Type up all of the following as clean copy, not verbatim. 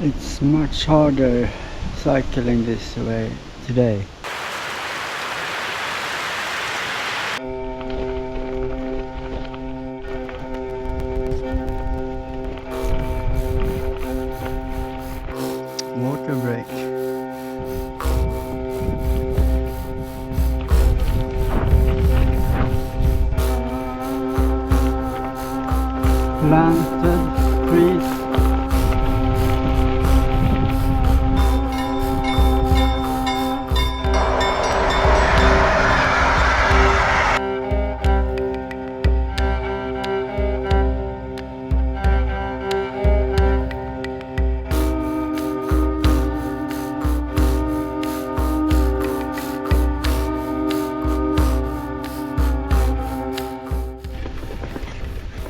It's much harder cycling this way today. Water break. Planted trees.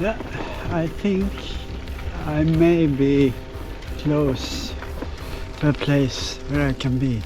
Yeah, I think I may be close to a place where I can be.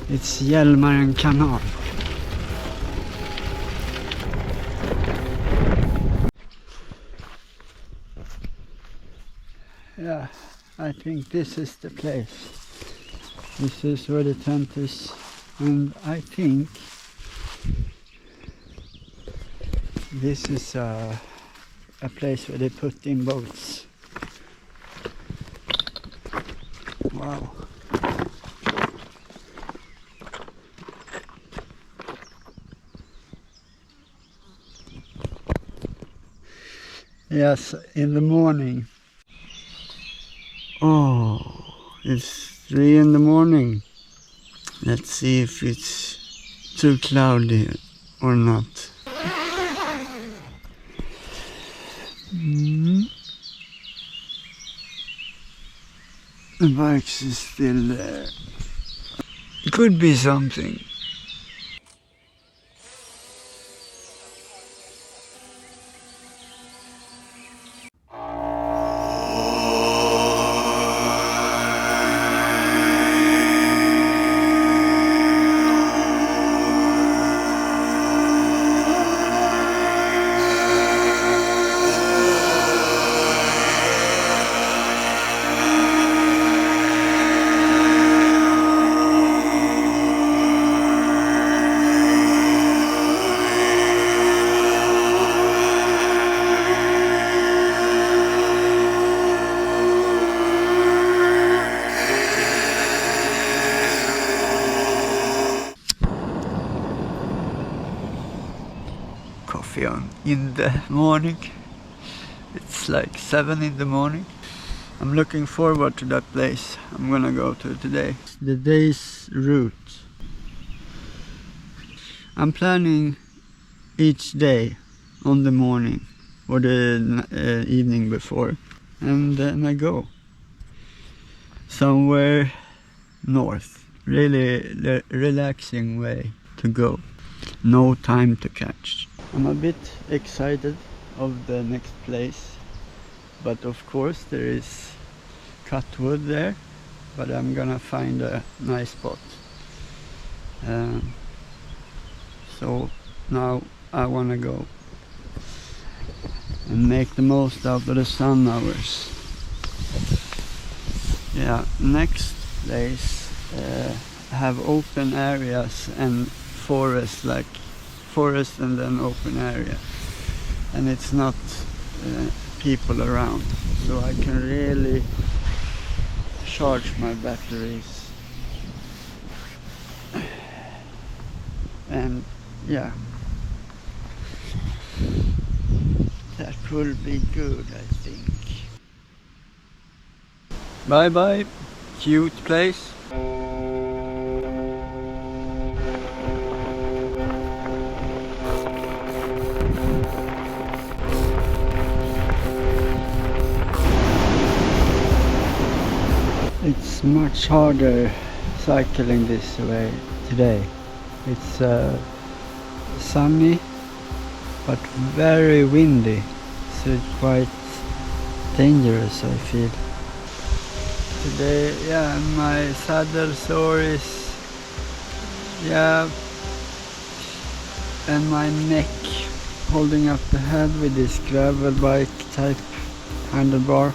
It's Hjälmaren kanal. Yeah, I think this is the place. This is where the tent is, and I think this is a place where they put in boats. Wow. Yes, in the morning. Oh, it's 3 in the morning. Let's see if it's too cloudy or not. The bikes is still there. Could be something. Coffee on in the morning. It's like 7 in the morning. I'm looking forward to that place I'm gonna go to today. The day's route. I'm planning each day on the morning or the evening before, and then I go somewhere north. Really relaxing way to go. No time to catch. I'm a bit excited of the next place, but of course there is cut wood there, but I'm gonna find a nice spot. So now I wanna go and make the most out of the sun hours. Yeah, next place have open areas and forest, like forest and then open area, and it's not people around, so I can really charge my batteries. And yeah, that will be good, I think. Bye bye, cute place. It's much harder cycling this way today. It's sunny but very windy, so it's quite dangerous, I feel. Today, yeah, my saddle sore is, yeah, and my neck holding up the head with this gravel bike type handlebar.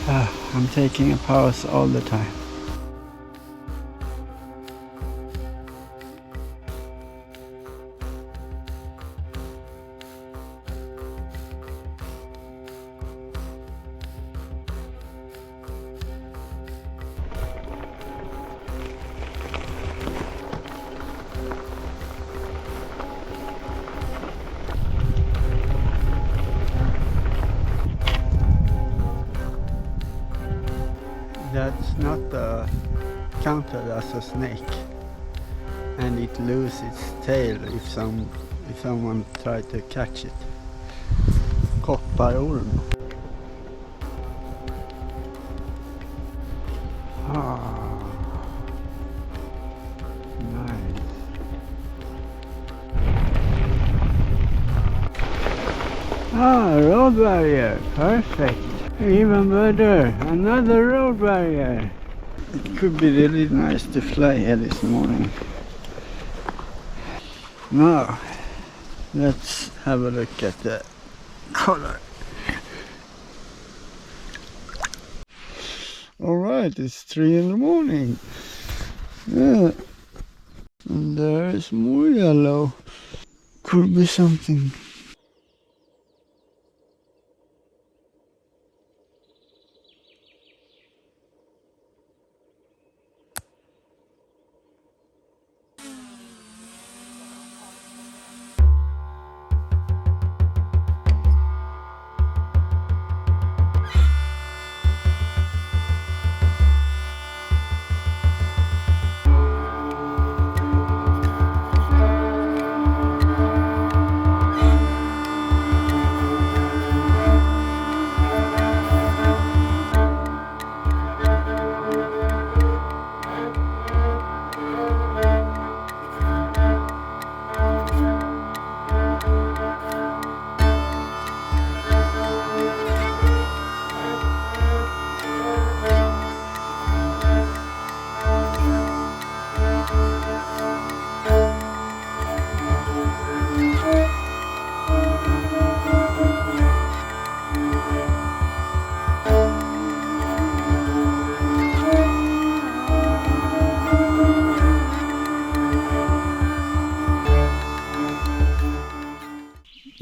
I'm taking a pause all the time. That's not counted as a snake, and it loses its tail if someone tried to catch it. Kopparorm. Ah, nice. Ah, road barrier, perfect. Even better, another road barrier. It could be really nice to fly here this morning. Now, let's have a look at the color. Alright, it's 3 in the morning. Yeah. And there is more yellow. Could be something.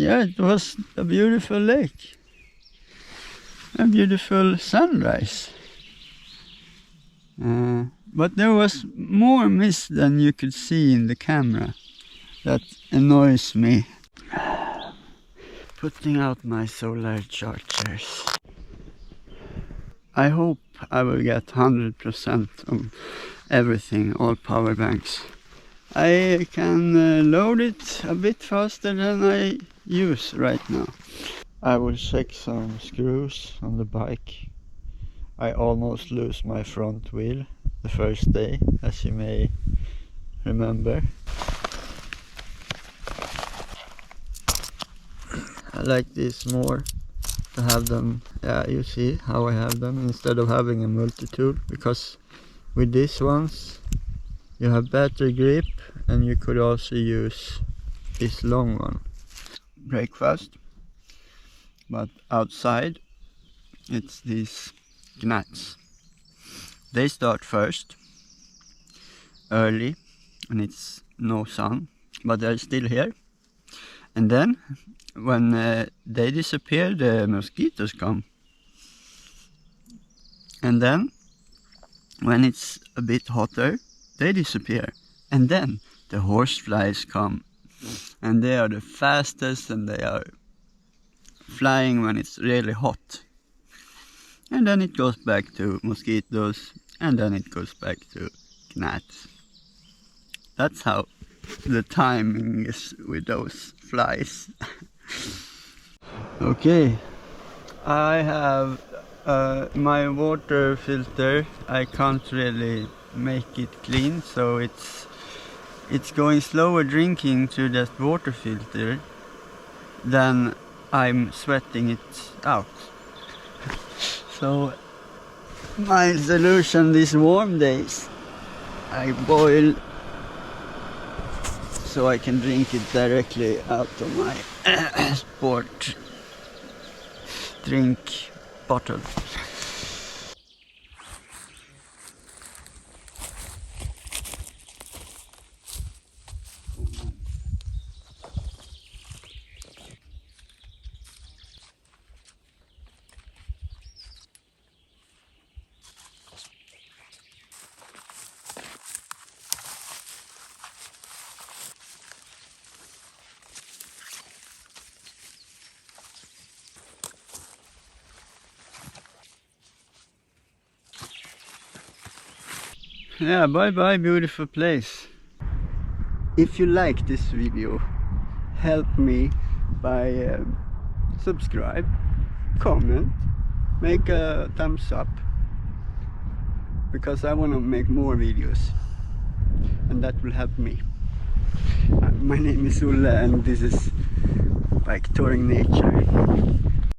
Yeah, it was a beautiful lake. A beautiful sunrise. But there was more mist than you could see in the camera. That annoys me. Putting out my solar chargers. I hope I will get 100% of everything, all power banks. I can load it a bit faster than I use right now. I will check some screws on the bike. I almost lose my front wheel the first day, as you may remember. I like this more, to have them, you see how I have them, instead of having a multi-tool, because with these ones you have better grip, and you could also use this long one. Brake fast, but outside it's these gnats. They start first, early, and it's no sun, but they're still here. And then when they disappear, the mosquitoes come. And then when it's a bit hotter, they disappear. And then the horseflies come, and they are the fastest, and they are flying when it's really hot. And then it goes back to mosquitoes, and then it goes back to gnats. That's how the timing is with those flies. Okay, I have my water filter. I can't really make it clean, so it's going slower drinking through that water filter than I'm sweating it out. So my solution these warm days, I boil so I can drink it directly out of my sport drink bottle. Yeah, bye bye, beautiful place. If you like this video, help me by subscribe, comment, make a thumbs up, because I want to make more videos and that will help me. My name is Ulle and this is Bike Touring Nature.